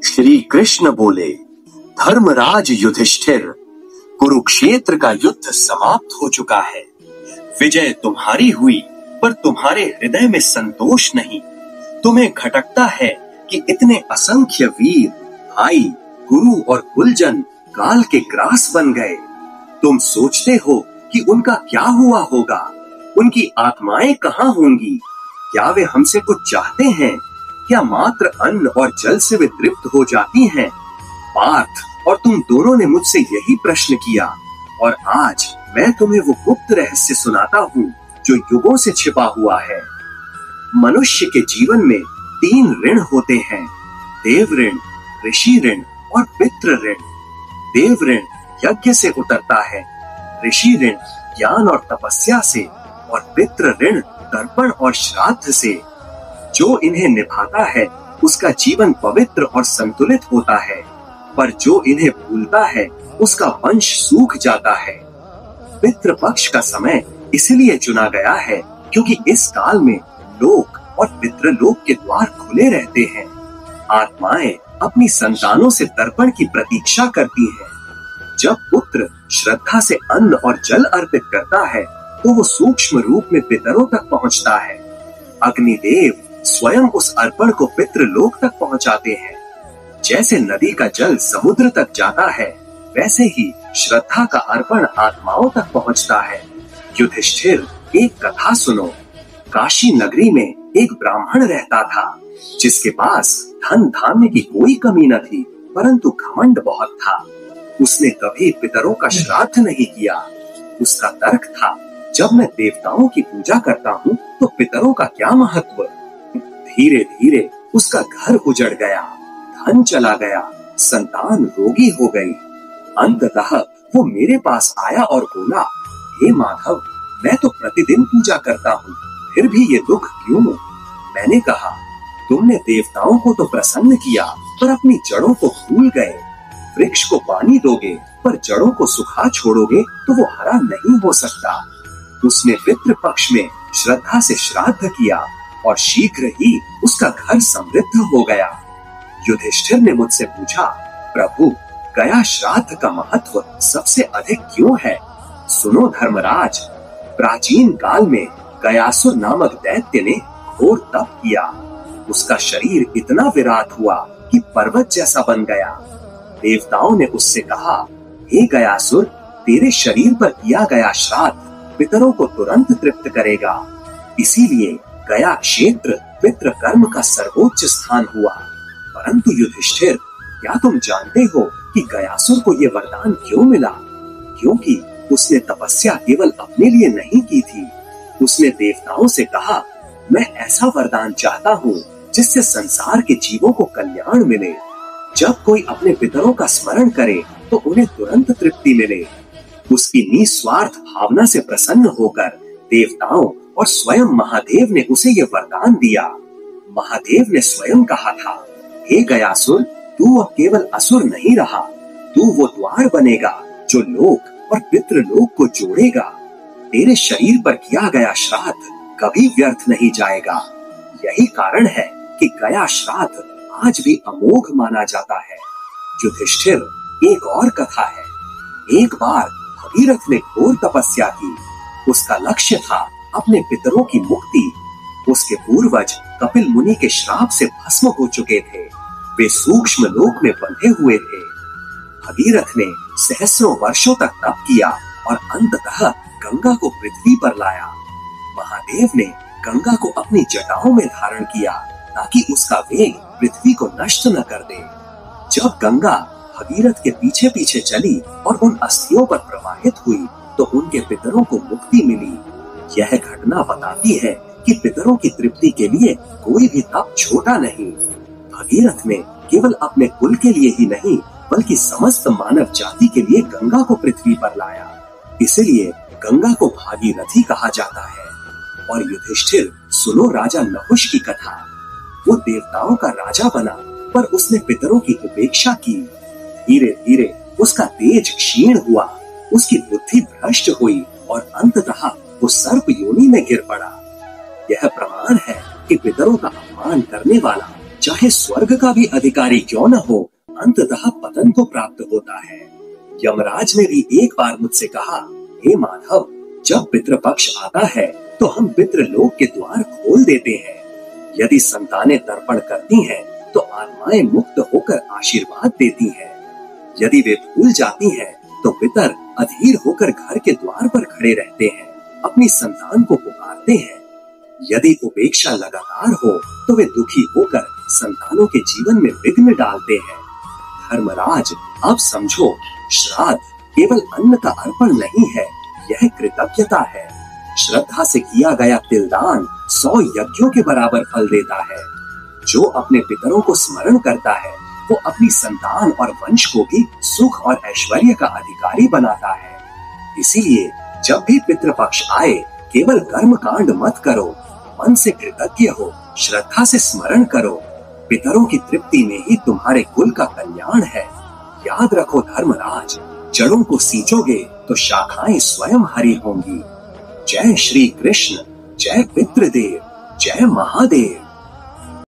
श्री कृष्ण बोले, धर्मराज युधिष्ठिर, कुरुक्षेत्र का युद्ध समाप्त हो चुका है। विजय तुम्हारी हुई, पर तुम्हारे हृदय में संतोष नहीं। तुम्हें खटकता है कि इतने असंख्य वीर भाई, गुरु और कुलजन काल के ग्रास बन गए। तुम सोचते हो कि उनका क्या हुआ होगा, उनकी आत्माएं कहाँ होंगी? क्या वे हमसे कुछ चाहते हैं? क्या मात्र अन्न और जल से वे तृप्त हो जाती हैं? पार्थ और तुम दोनों ने मुझसे यही प्रश्न किया, और आज मैं तुम्हें वो गुप्त रहस्य सुनाता हूँ जो युगों से छिपा हुआ है। मनुष्य के जीवन में 3 ऋण होते हैं: देव ऋण, ऋषि ऋण और पितृ ऋण। देव ऋण यज्ञ से उतरता है, ऋषि ऋण ज्ञान और तपस्या से, और पितृ ऋण तर्पण और श्राद्ध से। जो इन्हें निभाता है उसका जीवन पवित्र और संतुलित होता है, पर जो इन्हें भूलता है उसका वंश सूख जाता है। पितृपक्ष का समय इसलिए चुना गया है क्योंकि इस काल में लोक और पितृलोक के द्वार खुले रहते हैं। आत्माएं अपनी संतानों से तर्पण की प्रतीक्षा करती हैं। जब पुत्र श्रद्धा से अन्न और जल अर्पित करता है तो वो सूक्ष्म रूप में पितरों तक पहुंचता है। अग्निदेव स्वयं उस अर्पण को पितृलोक तक पहुंचाते हैं। जैसे नदी का जल समुद्र तक जाता है, वैसे ही श्रद्धा का अर्पण आत्माओं तक पहुंचता है। युधिष्ठिर, एक कथा सुनो। काशी नगरी में एक ब्राह्मण रहता था जिसके पास धन धान्य की कोई कमी न थी, परंतु घमंड बहुत था। उसने कभी पितरों का श्राद्ध नहीं किया। उसका तर्क था, जब मैं देवताओं की पूजा करता हूँ तो पितरों का क्या महत्व। धीरे धीरे उसका घर उजड़ गया, धन चला गया, संतान रोगी हो गई। अंततः वो मेरे पास आया और बोला, हे माधव, मैं तो प्रतिदिन पूजा करता हूँ, फिर भी ये दुख क्यों? मैंने कहा, तुमने देवताओं को तो प्रसन्न किया, पर अपनी जड़ों को भूल गए। वृक्ष को पानी दोगे पर जड़ों को सुखा छोड़ोगे तो वो हरा नहीं हो सकता। उसने पितृ पक्ष में श्रद्धा से श्राद्ध किया और शीघ्र ही उसका घर समृद्ध हो गया। युधिष्ठिर ने मुझसे पूछा, प्रभु, गया श्राद्ध का महत्व सबसे अधिक क्यों है? सुनो धर्मराज, प्राचीन काल में गयासुर नामक दैत्य ने घोर तप किया। उसका शरीर इतना विराट हुआ कि पर्वत जैसा बन गया। देवताओं ने उससे कहा, हे गयासुर, तेरे शरीर पर किया गया श्राद्ध पितरों को तुरंत तृप्त करेगा। इसीलिए गया क्षेत्र पितृ कर्म का सर्वोच्च स्थान हुआ। परंतु युधिष्ठिर, क्या तुम जानते हो कि गयासुर को ये वरदान क्यों मिला? क्योंकि उसने तपस्या केवल अपने लिए नहीं की थी। उसने देवताओं से कहा, मैं ऐसा वरदान चाहता हूँ जिससे संसार के जीवों को कल्याण मिले। जब कोई अपने पितरों का स्मरण करे तो उन्हें तुरंत तृप्ति मिले। उसकी निस्वार्थ भावना से प्रसन्न होकर देवताओं और स्वयं महादेव ने उसे ये वरदान दिया। महादेव ने स्वयं कहा था, हे गयासुर, तू अब केवल असुर नहीं रहा, तू वो द्वार बनेगा जो लोक और पितृलोक को जोड़ेगा। तेरे शरीर पर किया गया श्राद्ध कभी व्यर्थ नहीं जाएगा। यही कारण है कि गया श्राद्ध आज भी अमोघ माना जाता है। युधिष्ठिर, एक और कथा है। एक बार भगीरथ ने घोर तपस्या की। उसका लक्ष्य था अपने पितरों की मुक्ति। उसके पूर्वज कपिल मुनि के श्राप से भस्म हो चुके थे। वे सूक्ष्म लोक में बंधे हुए थे। भगीरथ ने सहस्रों वर्षों तक तप किया और अंततः गंगा को पृथ्वी पर लाया। महादेव ने गंगा को अपनी जटाओं में धारण किया ताकि उसका वेग पृथ्वी को नष्ट न कर दे। जब गंगा भगीरथ के पीछे पीछे चली और उन अस्थियों पर प्रवाहित हुई तो उनके पितरों को मुक्ति मिली। यह घटना बताती है कि पितरों की तृप्ति के लिए कोई भी तप छोटा नहीं। भगीरथ ने केवल अपने कुल के लिए ही नहीं बल्कि समस्त मानव जाति के लिए गंगा को पृथ्वी पर लाया। इसलिए गंगा को भागीरथी कहा जाता है। और युधिष्ठिर, सुनो राजा नहुष की कथा। वो देवताओं का राजा बना, पर उसने पितरों की उपेक्षा की। धीरे धीरे उसका तेज क्षीण हुआ, उसकी बुद्धि भ्रष्ट हुई और अंततः वो सर्प योनि में गिर पड़ा। यह प्रमाण है कि पितरों का अपमान करने वाला चाहे स्वर्ग का भी अधिकारी क्यों न हो, अंततः पतन को प्राप्त होता है। यमराज ने भी एक बार मुझसे कहा, हे माधव, जब पितृपक्ष आता है तो हम पितृलोक के द्वार खोल देते हैं। यदि संतानें तर्पण करती हैं तो आत्माएं मुक्त होकर आशीर्वाद देती हैं। यदि वे भूल जाती हैं तो पितर अधीर होकर घर के द्वार पर खड़े रहते हैं, अपनी संतान को पुकारते हैं। यदि उपेक्षा लगातार हो तो वे दुखी होकर संतानों के जीवन में विघ्न डालते हैं। धर्मराज, अब समझो, श्राद्ध केवल अन्न का अर्पण नहीं है, यह कृतज्ञता है। श्रद्धा से किया गया तिलदान 100 यज्ञों के बराबर फल देता है। जो अपने पितरों को स्मरण करता है वो अपनी संतान और वंश को भी सुख और ऐश्वर्य का अधिकारी बनाता है। इसीलिए जब भी पितृपक्ष आए केवल कर्म कांड मत करो, मन से कृतज्ञ हो, श्रद्धा से स्मरण करो। पितरों की तृप्ति में ही तुम्हारे कुल का कल्याण है। याद रखो धर्मराज, जड़ों को सींचोगे तो शाखाएं स्वयं हरी होंगी। जय श्री कृष्ण, जय पितृदेव, जय महादेव।